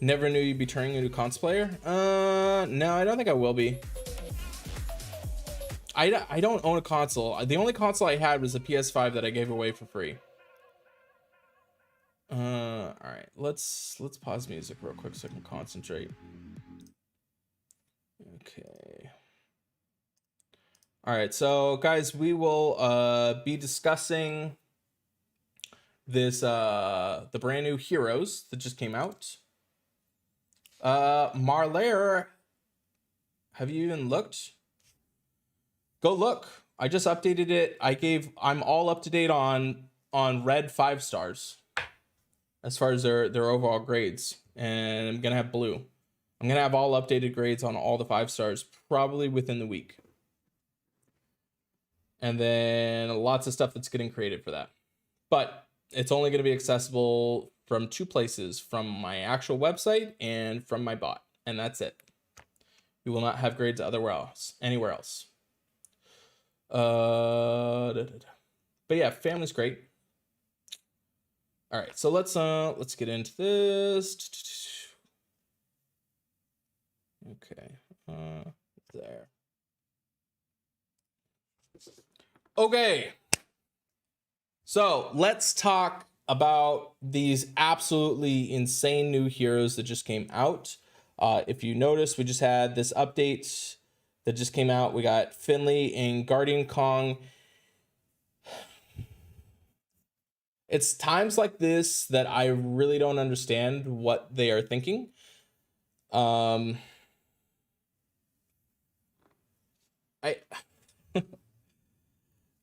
Never knew you'd be turning into a console player. No, I don't think I will be. I don't own a console. The only console I had was the PS5 that I gave away for free. All right, let's pause music real quick so I can concentrate. Okay. All right, so guys, we will be discussing this the brand new Heroes that just came out. Marlair, have you even looked? Go look. I just updated it. I'm all up to date on red 5 stars as far as their overall grades, and I'm gonna have blue. I'm gonna have all updated grades on all the 5 stars probably within the week, and then lots of stuff that's getting created for that. But it's only going to be accessible from 2 places, from my actual website and from my bot, and that's it. We will not have grades anywhere else. But yeah, family's great. All right, so let's get into this. Okay, there. Okay, so let's talk about these absolutely insane new heroes that just came out. If you notice, we just had this update that just came out. We got Finley and Guardian Kong. It's times like this that I really don't understand what they are thinking.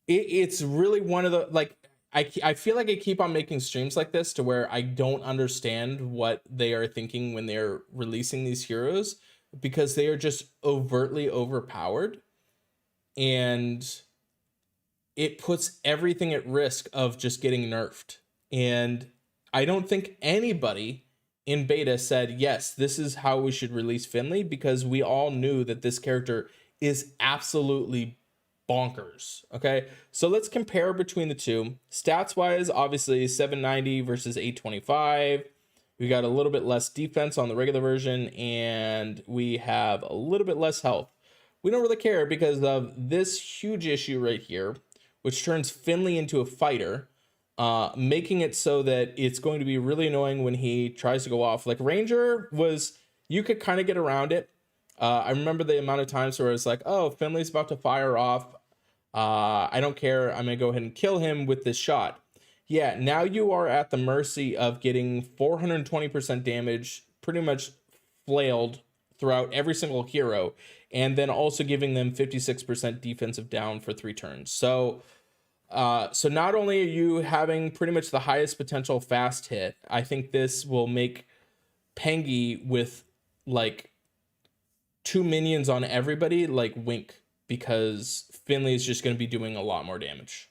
It's really one of the, like, I feel like I keep on making streams like this to where I don't understand what they are thinking when they're releasing these heroes, because they are just overtly overpowered, and it puts everything at risk of just getting nerfed. And I don't think anybody in beta said, yes, this is how we should release Finley, because we all knew that this character is absolutely bonkers. Okay, so let's compare between the two. Stats wise, obviously 790 versus 825. We got a little bit less defense on the regular version, and we have a little bit less health. We don't really care because of this huge issue right here, which turns Finley into a fighter, making it so that it's going to be really annoying when he tries to go off. Like Ranger was, you could kind of get around it. I remember the amount of times where it's like, oh, Finley's about to fire off. I don't care. I'm going to go ahead and kill him with this shot. Yeah, now you are at the mercy of getting 420% damage, pretty much flailed throughout every single hero, and then also giving them 56% defensive down for 3 turns. So not only are you having pretty much the highest potential fast hit, I think this will make Pengy with like 2 minions on everybody like wink, because Finley is just going to be doing a lot more damage.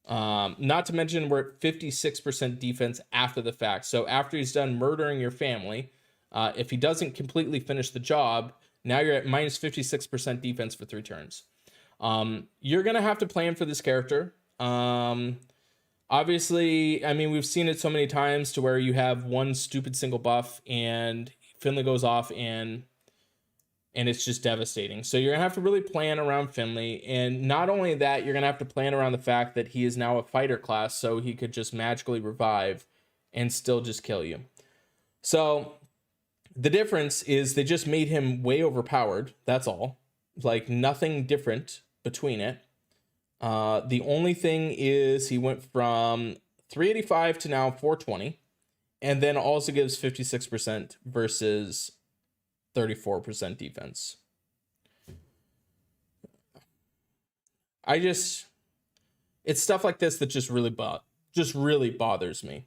Not to mention we're at 56% defense after the fact. So after he's done murdering your family, if he doesn't completely finish the job, now you're at minus 56% defense for 3 turns. You're going to have to plan for this character. Obviously, I mean, we've seen it so many times to where you have one stupid single buff and Finley goes off and it's just devastating. So you're gonna have to really plan around Finley, and not only that, you're gonna have to plan around the fact that he is now a fighter class, so he could just magically revive and still just kill you. So the difference is they just made him way overpowered. That's all. Like nothing different between it. The only thing is he went from 385 to now 420, and then also gives 56% versus 34% defense. It's stuff like this that just really bothers me.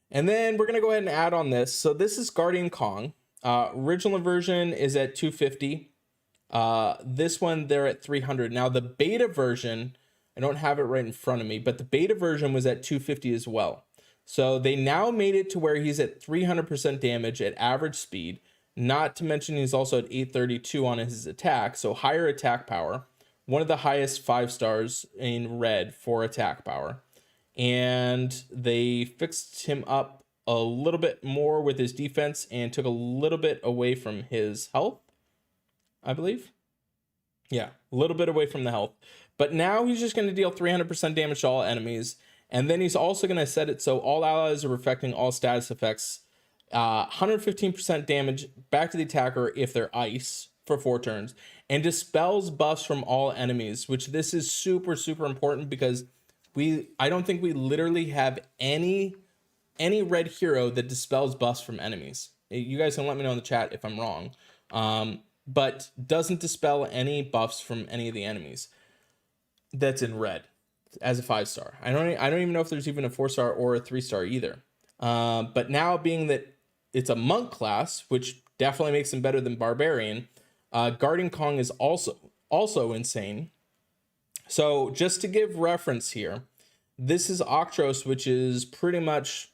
And then we're gonna go ahead and add on this. So this is Guardian Kong. Original version is at 250. This one they're at 300. Now the beta version, I don't have it right in front of me, but the beta version was at 250 as well. So they now made it to where he's at 300% damage at average speed. Not to mention he's also at 832 on his attack, so higher attack power. One of the highest 5 stars in red for attack power. And they fixed him up a little bit more with his defense and took a little bit away from his health, I believe. Yeah, a little bit away from the health. But now he's just going to deal 300% damage to all enemies. And then he's also going to set it so all allies are reflecting all status effects. 115% damage back to the attacker if they're ice for 4 turns. And dispels buffs from all enemies, which this is super, super important because I don't think we literally have any red hero that dispels buffs from enemies. You guys can let me know in the chat if I'm wrong. But doesn't dispel any buffs from any of the enemies that's in red as a 5-star. I don't even know if there's even a 4-star or a 3-star either. But now being that it's a monk class, which definitely makes him better than barbarian, Guardian Kong is also insane. So just to give reference here, this is Octros, which is pretty much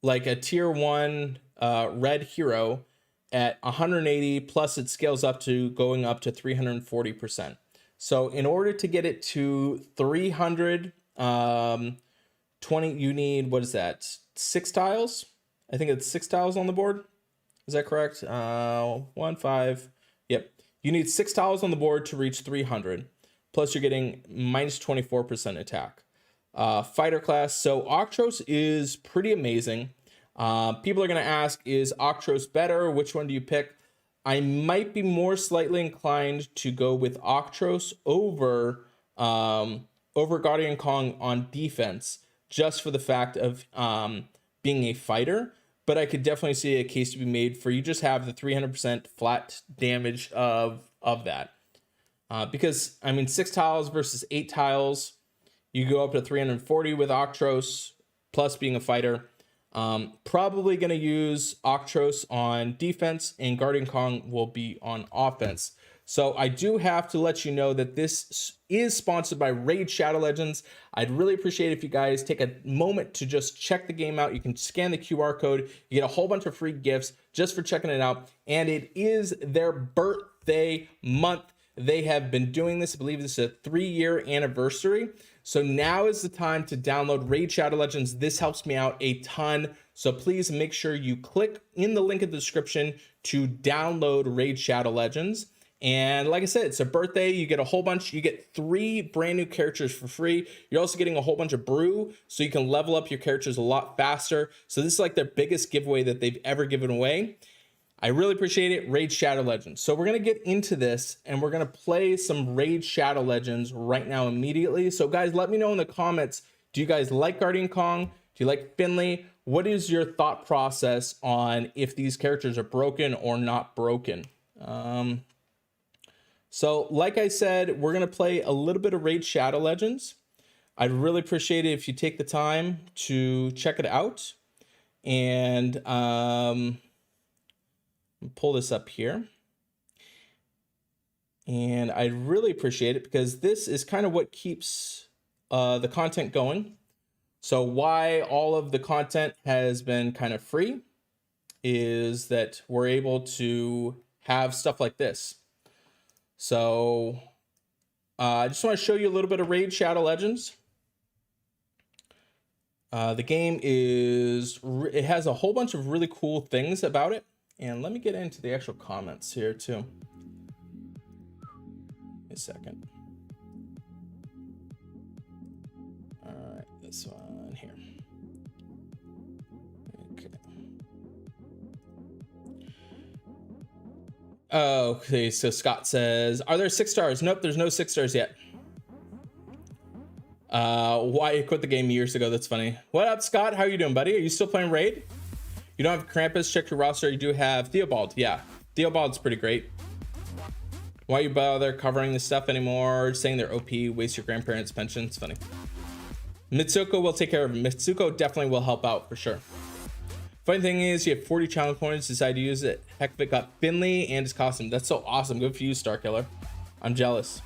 like a tier 1 red hero at 180, plus it scales up to going up to 340%. So in order to get it to 320, you need, what is that, 6 tiles? I think it's 6 tiles on the board. Is that correct? 1, 5. Yep. You need 6 tiles on the board to reach 300. Plus you're getting minus 24% attack. Fighter class. So Octros is pretty amazing. People are going to ask, is Octros better? Which one do you pick? I might be more slightly inclined to go with Octros over Guardian Kong on defense, just for the fact of being a fighter. But I could definitely see a case to be made for you just have the 300% flat damage of that. Because, I mean, 6 tiles versus 8 tiles, you go up to 340 with Octros, plus being a fighter. Probably going to use Octros on defense, and Guardian Kong will be on offense. So I do have to let you know that this is sponsored by Raid Shadow Legends. I'd really appreciate it if you guys take a moment to just check the game out. You can scan the QR code. You get a whole bunch of free gifts just for checking it out. And it is their birthday month. They have been doing this. I believe this is a 3-year anniversary. So now is the time to download Raid Shadow Legends. This helps me out a ton. So please make sure you click in the link in the description to download Raid Shadow Legends. And like I said, it's a birthday. You get a whole bunch. You get 3 brand new characters for free. You're also getting a whole bunch of brew, so you can level up your characters a lot faster. So this is like their biggest giveaway that they've ever given away. I really appreciate it. Raid Shadow Legends. So we're going to get into this and we're going to play some Raid Shadow Legends right now immediately. So guys, let me know in the comments. Do you guys like Guardian Kong? Do you like Finley? What is your thought process on if these characters are broken or not broken? So like I said, we're going to play a little bit of Raid Shadow Legends. I'd really appreciate it if you take the time to check it out. And pull this up here. And I really appreciate it because this is kind of what keeps the content going. So why all of the content has been kind of free is that we're able to have stuff like this. So I just want to show you a little bit of Raid Shadow Legends. The game it has a whole bunch of really cool things about it. And let me get into the actual comments here too. A second. All right, this one here. Okay. Okay, so Scott says, are there 6 stars? Nope, there's no 6 stars yet. Why you quit the game years ago? That's funny. What up, Scott? How are you doing, buddy? Are you still playing Raid? You don't have Krampus, check your roster. You do have Theobald. Yeah, Theobald's pretty great. Why you bother covering this stuff anymore? Saying they're OP, waste your grandparents' pension. It's funny. Mitsuko will take care of it. Mitsuko definitely will help out for sure. Funny thing is, you have 40 challenge points, decide to use it. Heck of it, got Finley and his costume. That's so awesome. Good for you, Starkiller. I'm jealous.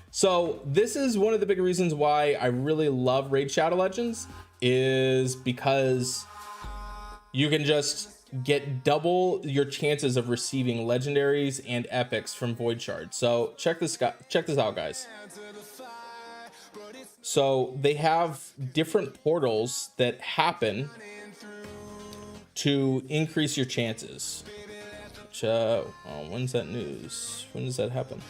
So this is one of the big reasons why I really love Raid Shadow Legends, is because you can just get double your chances of receiving legendaries and epics from Void Shard. So check this out, guys. So they have different portals that happen to increase your chances. Which, when's that news? When does that happen?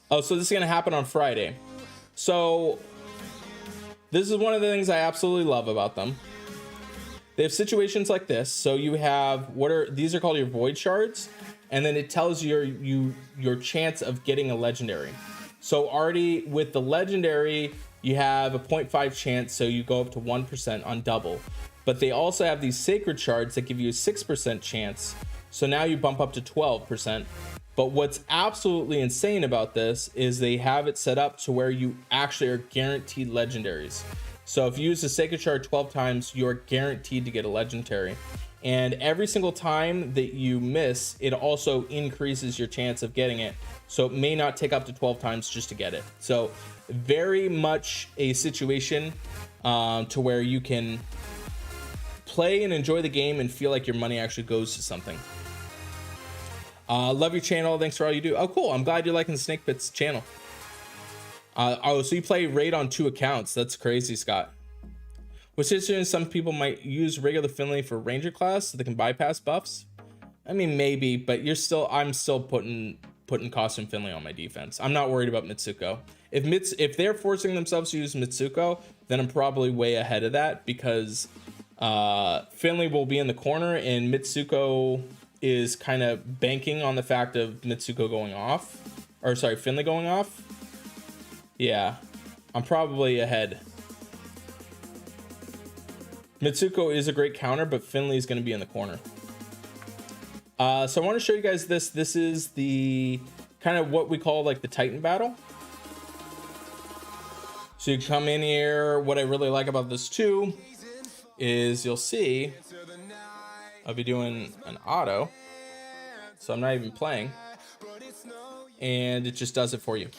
Oh, so this is going to happen on Friday. So this is one of the things I absolutely love about them. They have situations like this. So you have, these are called your void shards. And then it tells you your chance of getting a legendary. So already with the legendary, you have a 0.5 chance. So you go up to 1% on double. But they also have these sacred shards that give you a 6% chance. So now you bump up to 12%. But what's absolutely insane about this is they have it set up to where you actually are guaranteed legendaries. So if you use the sacred shard 12 times, you're guaranteed to get a legendary. And every single time that you miss, it also increases your chance of getting it. So it may not take up to 12 times just to get it. So very much a situation to where you can play and enjoy the game and feel like your money actually goes to something. Love your channel. Thanks for all you do. Oh, cool. I'm glad you're liking the Snake Pits channel. So you play raid on 2 accounts. That's crazy, Scott. Which is, some people might use regular Finley for Ranger class so they can bypass buffs. I mean, maybe, but I'm still putting Costume Finley on my defense. I'm not worried about Mitsuko. If they're forcing themselves to use Mitsuko, then I'm probably way ahead of that, because Finley will be in the corner and Mitsuko is kind of banking on the fact of Mitsuko going off, or sorry, Finley going off. Yeah, I'm probably ahead. Mitsuko is a great counter, but Finley is going to be in the corner. So I want to show you guys this. This is the kind of what we call like the Titan battle. So you come in here. What I really like about this too is you'll see I'll be doing an auto, so I'm not even playing, and it just does it for you.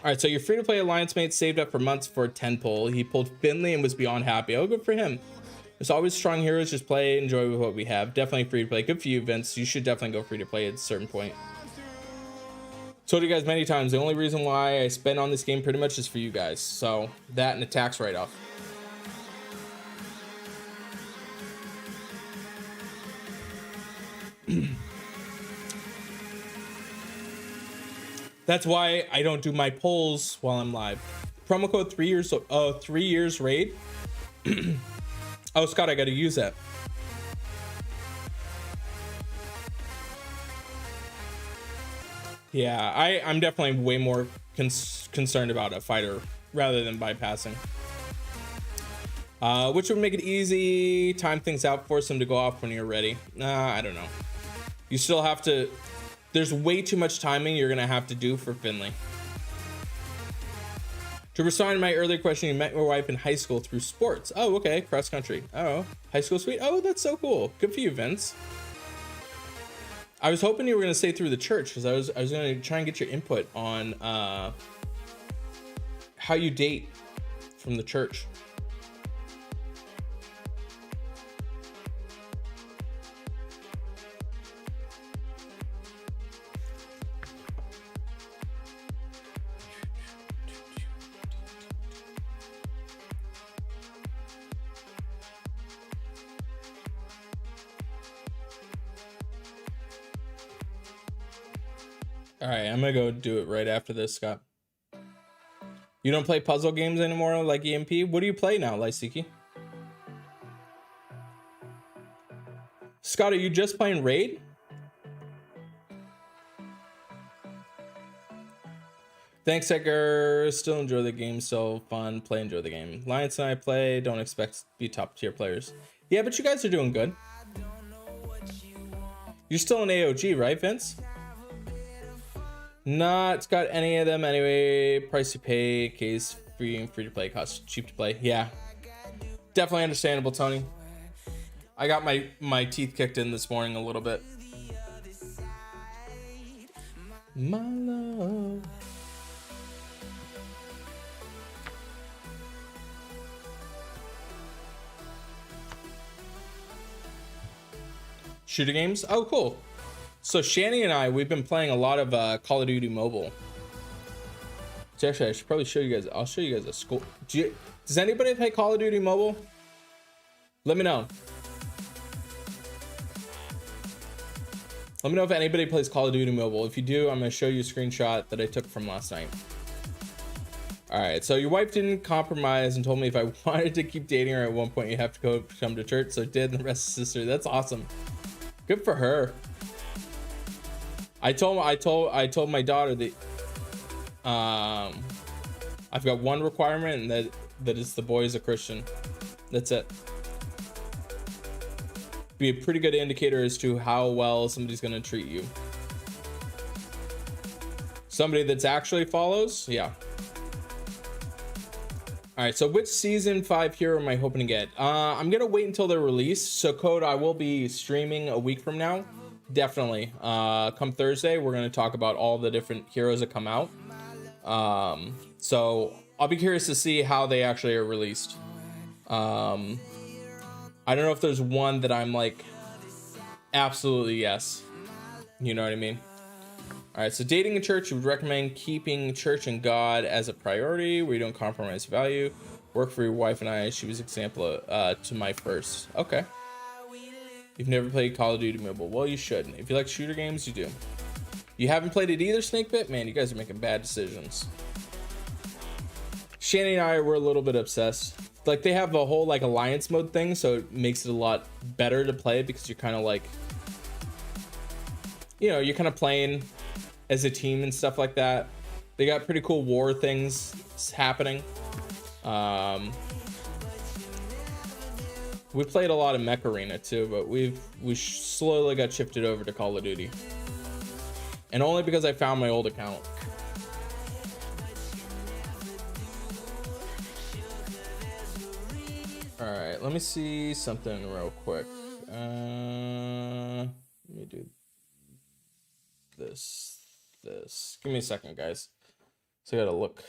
All right, so your free-to-play alliance mate saved up for months for a 10 pull. He pulled Finley and was beyond happy. Oh, good for him. There's always strong heroes. Just play, enjoy with what we have. Definitely free-to-play. Good for you, Vince. You should definitely go free-to-play at a certain point. Told you guys many times, the only reason why I spend on this game pretty much is for you guys. So that and a tax write-off. That's why I don't do my polls while I'm live. Promo code 3 years raid. Oh, Scott, I got to use that. Yeah, I'm definitely way more concerned about a fighter rather than bypassing. Which would make it easy, time things out, force them to go off when you're ready. I don't know. You still have to... There's way too much timing you're going to have to do for Finley. To respond to my earlier question, you met your wife in high school through sports. Oh, okay. Cross country. Oh, high school sweet. Oh, that's so cool. Good for you, Vince. I was hoping you were going to say through the church, because I was going to try and get your input on how you date from the church. All right, I'm gonna go do it right after this, Scott. You don't play puzzle games anymore like EMP? What do you play now, Lysiki? Scott, are you just playing Raid? Thanks, Edgar. Still enjoy the game, so fun. Play, enjoy the game. Lions and I play, don't expect to be top tier players. Yeah, but you guys are doing good. You're still in AOG, right, Vince? Not got any of them anyway. Price you pay, case free to play, cost cheap to play. Yeah, definitely understandable, Tony. I got my teeth kicked in this morning a little bit. My love. Shooter games? Oh, cool. So Shani and I, we've been playing a lot of Call of Duty Mobile. So actually, I should probably show you guys. I'll show you guys a school. Does anybody play Call of Duty Mobile? Let me know. Let me know if anybody plays Call of Duty Mobile. If you do, I'm going to show you a screenshot that I took from last night. All right, so your wife didn't compromise and told me if I wanted to keep dating her at one point, you have to come to church. So I did, and the rest is history. That's awesome. Good for her. I told my daughter that I've got one requirement, and that is the boy is a Christian. That's it. Be a pretty good indicator as to how well somebody's going to treat you. Somebody that's actually follows, yeah. All right, so which season 5 hero am I hoping to get? I'm gonna wait until they're released. So COD, I will be streaming a week from now, definitely. Come Thursday, we're gonna talk about all the different heroes that come out. So I'll be curious to see how they actually are released. I don't know if there's one that I'm like, absolutely yes. You know what I mean? All right, so dating in church, you would recommend keeping church and God as a priority where you don't compromise value. Work for your wife and I. She was example to my first. Okay. You've never played Call of Duty Mobile. Well, you should. If you like shooter games, you do. You haven't played it either, Snakebit? Man, you guys are making bad decisions. Shanny and I were a little bit obsessed. Like, they have a whole like alliance mode thing, so it makes it a lot better to play because you're kind of like, you know, you're kind of playing as a team and stuff like that. They got pretty cool war things happening. We played a lot of Mech Arena too, but we slowly got shifted over to Call of Duty, and only because I found my old account. All right, let me see something real quick. Let me do this. Give me a second, guys. So I gotta look.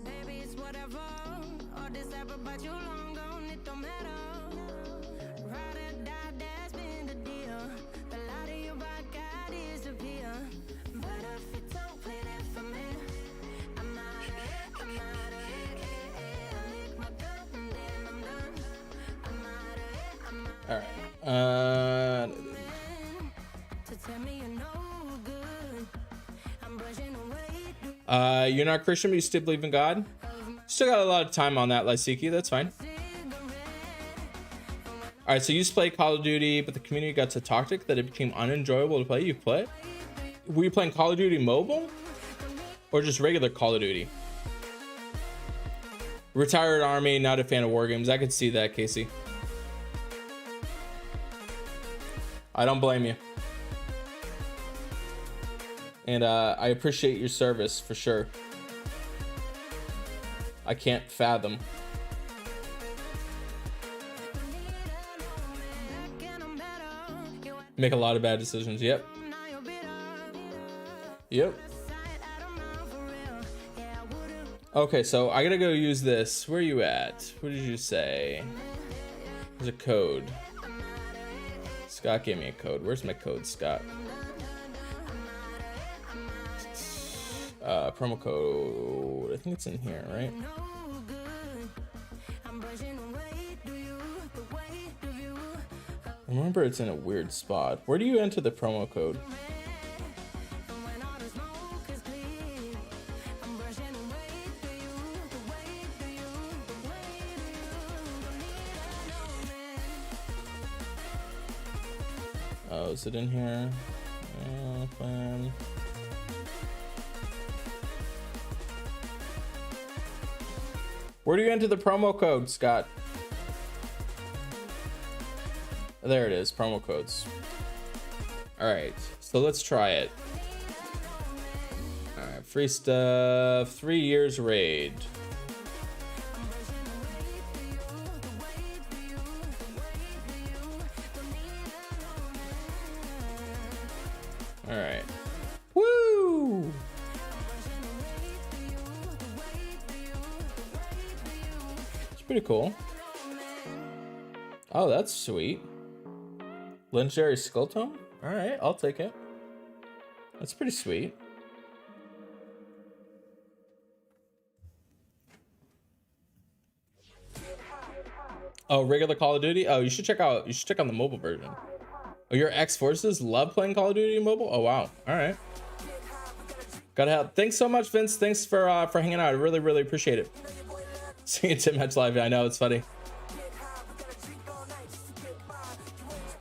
Baby, it's whatever. All this ever, but you long gone, it don't matter. Ride or die, that's been the deal. The light of your rock, I disappear. But if you don't play that for me, I'm out of it, I'm out of it. I lick my gun and then I'm done. I'm out of it, I'm out of it. All right. To tell me you're no good, I'm brushing away. You're not Christian, but you still believe in God. Still got a lot of time on that, Lysiki. That's fine. All right, so you used to play Call of Duty, but the community got so toxic that it became unenjoyable to play. You play? Were you playing Call of Duty Mobile, or just regular Call of Duty? Retired Army, not a fan of war games. I could see that, Casey. I don't blame you. And I appreciate your service for sure. I can't fathom. Make a lot of bad decisions. Yep. Yep. Okay, so I gotta go use this. Where are you at? What did you say? There's a code. Scott gave me a code. Where's my code, Scott? Promo code. I think it's in here, right? Remember, it's in a weird spot. Where do you enter the promo code? Oh, is it in here? Plan. Where do you enter the promo code, Scott? There it is, promo codes. All right, so let's try it. All right, free stuff, 3 years raid. All right. Woo! pretty cool. Oh, that's sweet. Legendary Skull Tome? Alright, I'll take it. That's pretty sweet. Oh, regular Call of Duty? Oh, you should check out the mobile version. Oh, your ex-forces love playing Call of Duty mobile? Oh wow. Alright. Gotta help. Thanks so much, Vince. Thanks for hanging out. I really, really appreciate it. Seeing Tim Hedge live. I know, it's funny.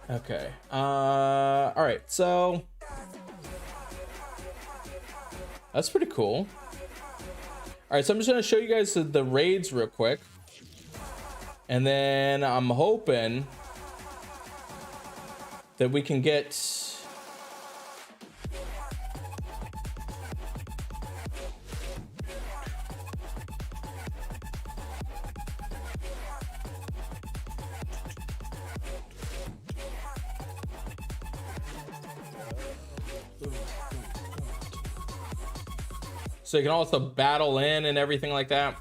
Okay. Alright, so that's pretty cool. Alright, so I'm just gonna show you guys the raids real quick. And then I'm hoping that we can get so you can also battle in and everything like that.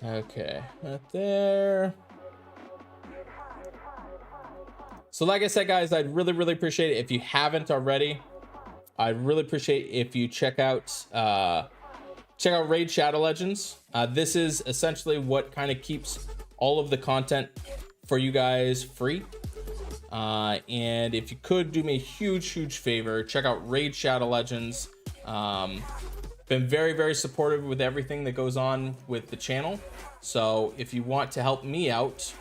Okay, right there. So like I said, guys, I'd really, really appreciate it if you haven't already. I'd really appreciate if you check out Raid Shadow Legends. This is essentially what kind of keeps all of the content for you guys free. And if you could do me a huge favor, check out Raid Shadow Legends. Been very, very supportive with everything that goes on with the channel. So if you want to help me out,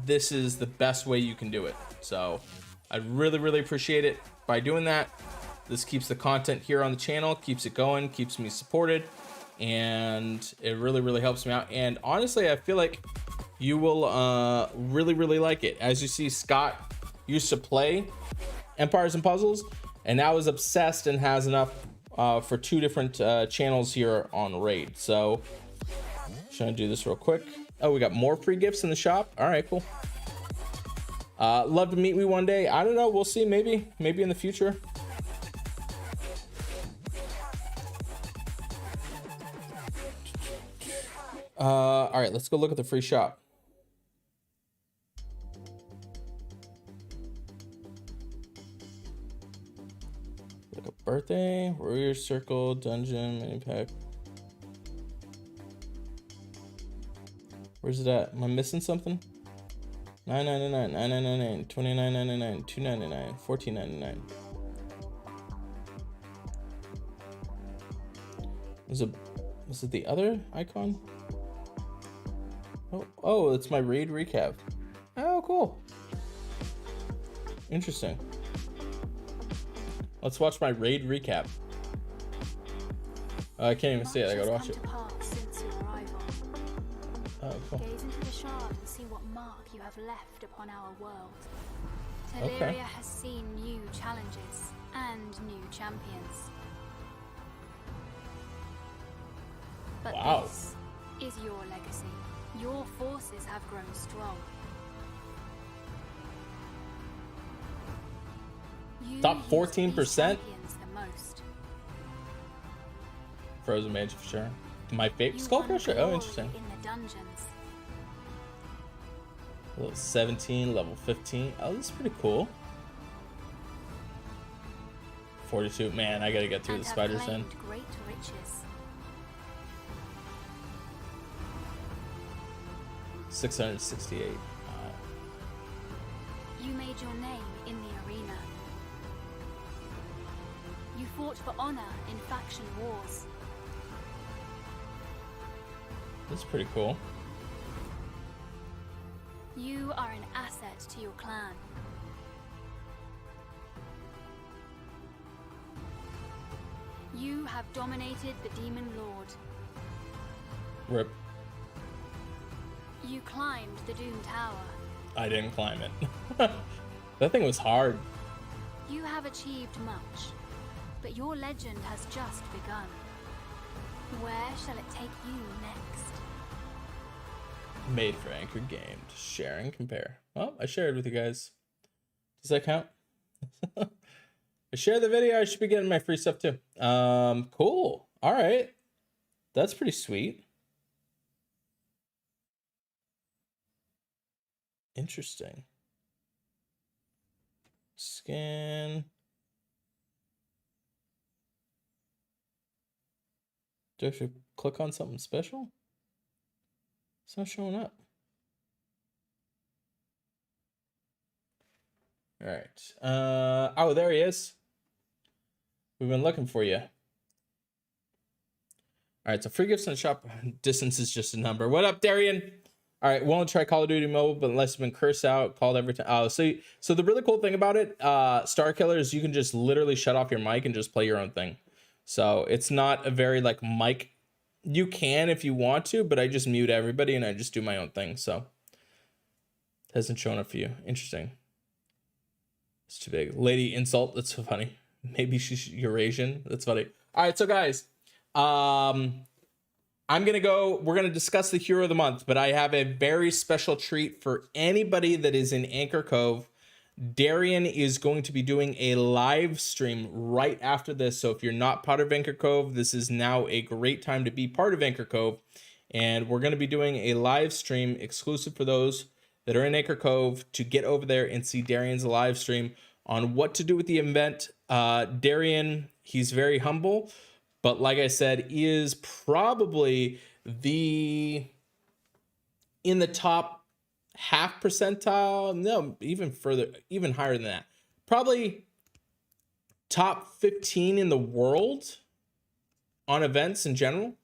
this is the best way you can do it. So I'd really, really appreciate it by doing that. This keeps the content here on the channel, keeps it going, keeps me supported, and it really, really helps me out. And honestly, I feel like you will really, really like it. As you see, Scott used to play Empires and Puzzles, and now is obsessed and has enough for 2 different channels here on Raid. So just trying to do this real quick. Oh, we got more free gifts in the shop. All right, cool. Love to meet me one day. I don't know, we'll see. Maybe in the future. All right, let's go look at the free shop. Like a birthday, warrior circle, dungeon, mini pack. Where's it at? Am I missing something? $9.99, $9.99, $29.99, $2.99, $14.99. Was it the other icon? Oh, it's my raid recap. Oh, cool. Interesting. Let's watch my raid recap. I can't even see it. I gotta watch it. Oh, cool. Gaze into the shard and see what mark you have left upon our world. Silveria has seen new challenges and new champions. But this is your legacy. Your forces have grown strong. You Top 14%? the most. Frozen Mage for sure. My favorite Skull Crusher? Oh, interesting. In the dungeons. Level 17, level 15. Oh, this is pretty cool. 42. Man, I gotta get through the spiders then. Great riches. 668. You made your name in the arena. You fought for honor in faction wars. That's pretty cool. You are an asset to your clan. You have dominated the Demon Lord. Rip. You climbed the Doom Tower. I didn't climb it. That thing was hard. You have achieved much, but your legend has just begun. Where shall it take you next? Made for Anchor Game. Share and compare. Well, I shared with you guys. Does that count? Share the video. I should be getting my free stuff too. Cool. All right. That's pretty sweet. Interesting. Scan. Do I have to click on something special? It's not showing up. All right. Oh, there he is. We've been looking for you. All right, so free gifts in the shop. Distance is just a number. What up, Darian? All right, won't try Call of Duty Mobile, but unless you've been cursed out, called every time. Oh, so the really cool thing about it, Star Killer, is you can just literally shut off your mic and just play your own thing. So it's not a very like mic. You can if you want to, but I just mute everybody and I just do my own thing. So it hasn't shown up for you. Interesting. It's too big. Lady insult. That's so funny. Maybe you're Asian. That's funny. All right, so guys, we're gonna discuss the hero of the month, but I have a very special treat for anybody that is in Anchor Cove. Darian is going to be doing a live stream right after this. So if you're not part of Anchor Cove, this is now a great time to be part of Anchor Cove. And we're going to be doing a live stream exclusive for those that are in Anchor Cove to get over there and see Darian's live stream on what to do with the event. Darian, he's very humble, but like I said, is probably in the top half percentile, no, even further, even higher than that, probably top 15 in the world on events in general.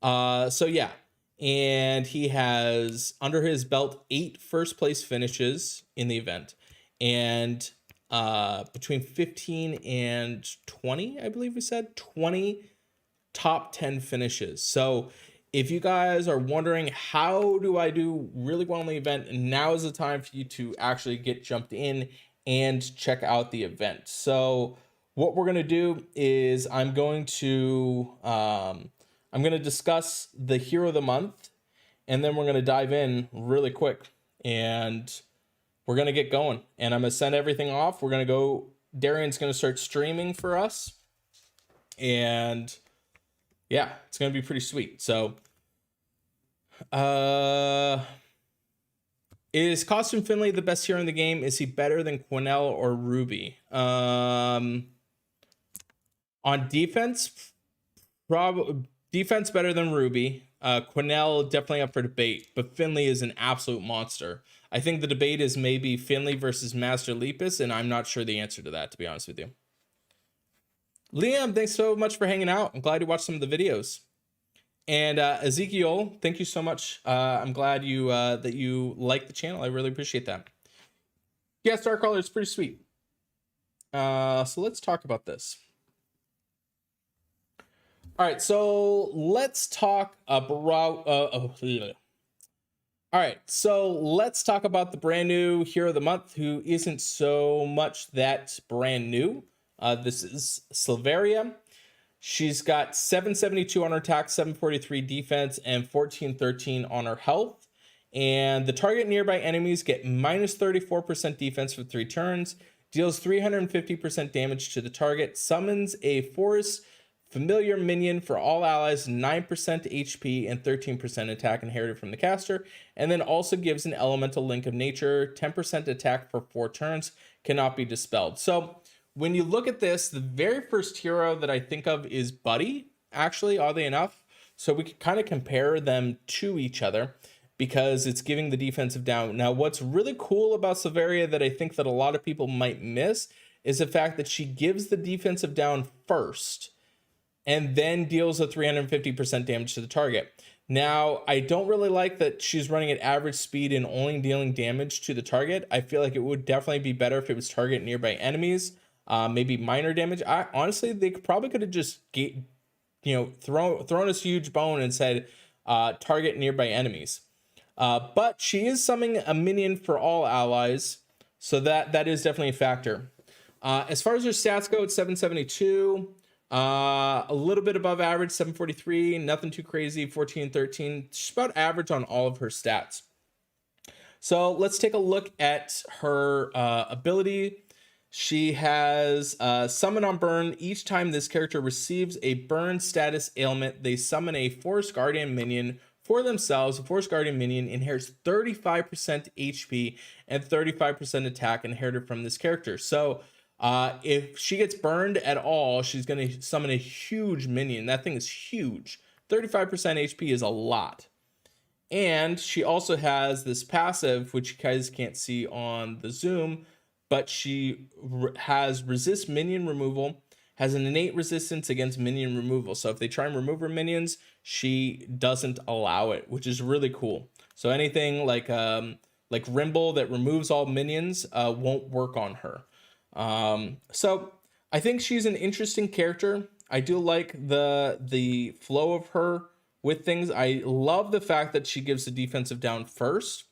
So yeah, and he has under his belt 8 first place finishes in the event, and between 15 and 20, I believe we said 20 top 10 finishes. So if you guys are wondering, how do I do really well in the event? Now is the time for you to actually get jumped in and check out the event. So what we're going to do is I'm going to discuss the hero of the month, and then we're going to dive in really quick and we're going to get going, and I'm going to send everything off. We're going to go, Darian's going to start streaming for us, and yeah, it's going to be pretty sweet. So, is Costume Finley the best hero in the game? Is he better than Quinnell or Ruby? On defense, defense better than Ruby. Quinnell definitely up for debate, but Finley is an absolute monster. I think the debate is maybe Finley versus Master Lepus, and I'm not sure the answer to that, to be honest with you. Liam, thanks so much for hanging out. I'm glad you watched some of the videos. And Ezekiel, thank you so much. I'm glad you that you like the channel. I really appreciate that. Yeah, Starcrawler is pretty sweet. So let's talk about this. All right, so let's talk about all right, so let's talk about the brand new hero of the month, who isn't so much that brand new. This is Silveria. She's got 772 on her attack, 743 defense, and 1413 on her health. And the target nearby enemies get minus 34% defense for 3 turns, deals 350% damage to the target, summons a forest familiar minion for all allies, 9% HP and 13% attack inherited from the caster, and then also gives an elemental link of nature, 10% attack for 4 turns, cannot be dispelled. So when you look at this, the very first hero that I think of is Buddy, actually, oddly enough. So we can kind of compare them to each other because it's giving the defensive down. Now, what's really cool about Silveria that I think that a lot of people might miss is the fact that she gives the defensive down first and then deals a 350% damage to the target. Now, I don't really like that she's running at average speed and only dealing damage to the target. I feel like it would definitely be better if it was target nearby enemies, maybe minor damage. Honestly, they probably could have just thrown us huge bone and said target nearby enemies. But she is summoning a minion for all allies, so that is definitely a factor. As far as her stats go, it's 772. A little bit above average, 743, nothing too crazy, 1413. She's about average on all of her stats. So let's take a look at her ability. She has summon on burn. Each time this character receives a burn status ailment, they summon a Forest Guardian minion for themselves. A Forest Guardian minion inherits 35% HP and 35% attack inherited from this character. So if she gets burned at all, she's going to summon a huge minion. That thing is huge. 35% HP is a lot. And she also has this passive, which you guys can't see on the zoom, but she has resist minion removal, has an innate resistance against minion removal. So if they try and remove her minions, she doesn't allow it, which is really cool. So anything like Rimble that removes all minions won't work on her. So I think she's an interesting character. I do like the flow of her with things. I love the fact that she gives the defensive down first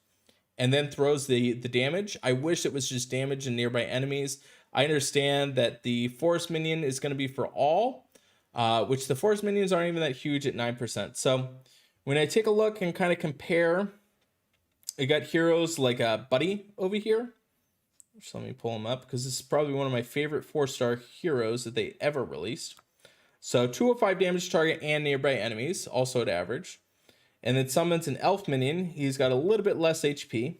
and then throws the damage. I wish it was just damage and nearby enemies. I understand that the forest minion is going to be for all, which the forest minions aren't even that huge at 9%. So when I take a look and kind of compare, I got heroes like Buddy over here. So let me pull him up because this is probably one of my favorite 4-star heroes that they ever released. So 205 damage to target and nearby enemies, also at average. And then summons an elf minion. He's got a little bit less HP,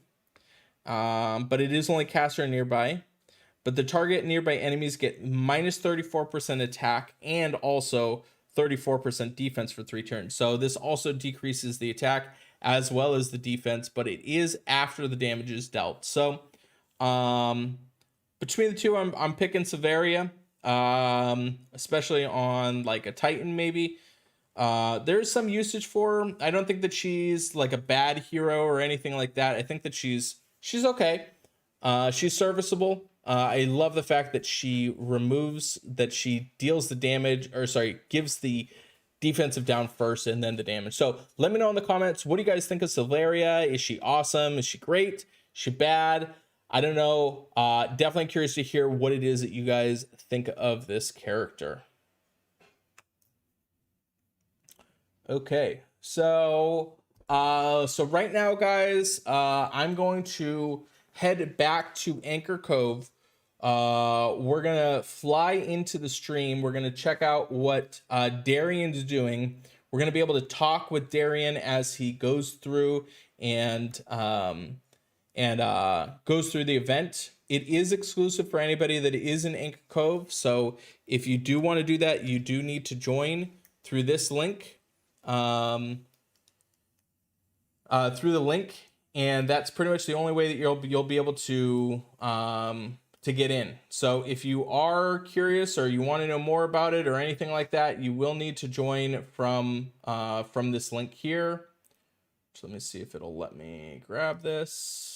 but it is only caster nearby. But the target nearby enemies get minus 34% attack and also 34% defense for 3 turns. So this also decreases the attack as well as the defense, but it is after the damage is dealt. So between the two, I'm picking Silveria, especially on like a Titan maybe. There's some usage for her. I don't think that she's like a bad hero or anything like that. I think that she's okay. She's serviceable. I love the fact that she deals the damage, or sorry, gives the defensive down first and then the damage. So let me know in the comments, what do you guys think of Silveria? Is she awesome? Is she great? Is she bad? I don't know. Definitely curious to hear what it is that you guys think of this character. Okay, so right now, guys, I'm going to head back to Anchor Cove. We're gonna fly into the stream. We're gonna check out what Darian's doing. We're gonna be able to talk with Darian as he goes through and goes through the event. It is exclusive for anybody that is in Anchor Cove. So if you do want to do that, you do need to join through this link. Through the link, and that's pretty much the only way that you'll be able to get in. So if you are curious or you want to know more about it or anything like that, you will need to join from this link here. So let me see if it'll let me grab this.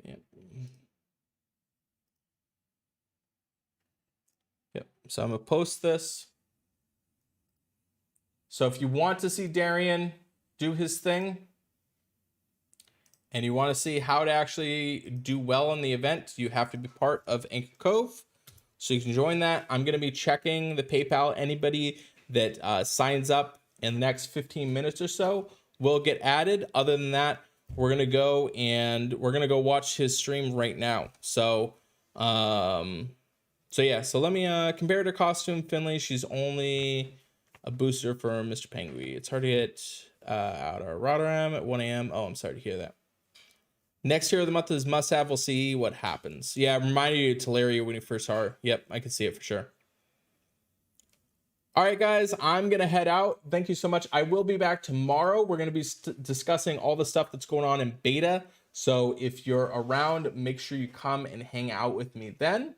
Yep. Yep. So I'm gonna post this. So if you want to see Darian do his thing and you want to see how to actually do well in the event, you have to be part of Anchor Cove. So you can join that. I'm going to be checking the PayPal. Anybody that signs up in the next 15 minutes or so will get added. Other than that, we're going to go watch his stream right now. So yeah, so let me compare to costume Finley. She's only a booster for Mr. Penguin. It's hard to get out of Rotterdam at 1 a.m. Oh, I'm sorry to hear that. Next hero of the month is must have. We'll see what happens. Yeah, reminded you of Silveria when you first saw her. Yep, I can see it for sure. All right, guys, I'm going to head out. Thank you so much. I will be back tomorrow. We're going to be discussing all the stuff that's going on in beta. So if you're around, make sure you come and hang out with me then.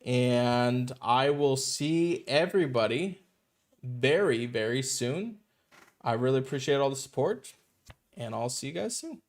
And I will see everybody very, very soon. I really appreciate all the support, and I'll see you guys soon.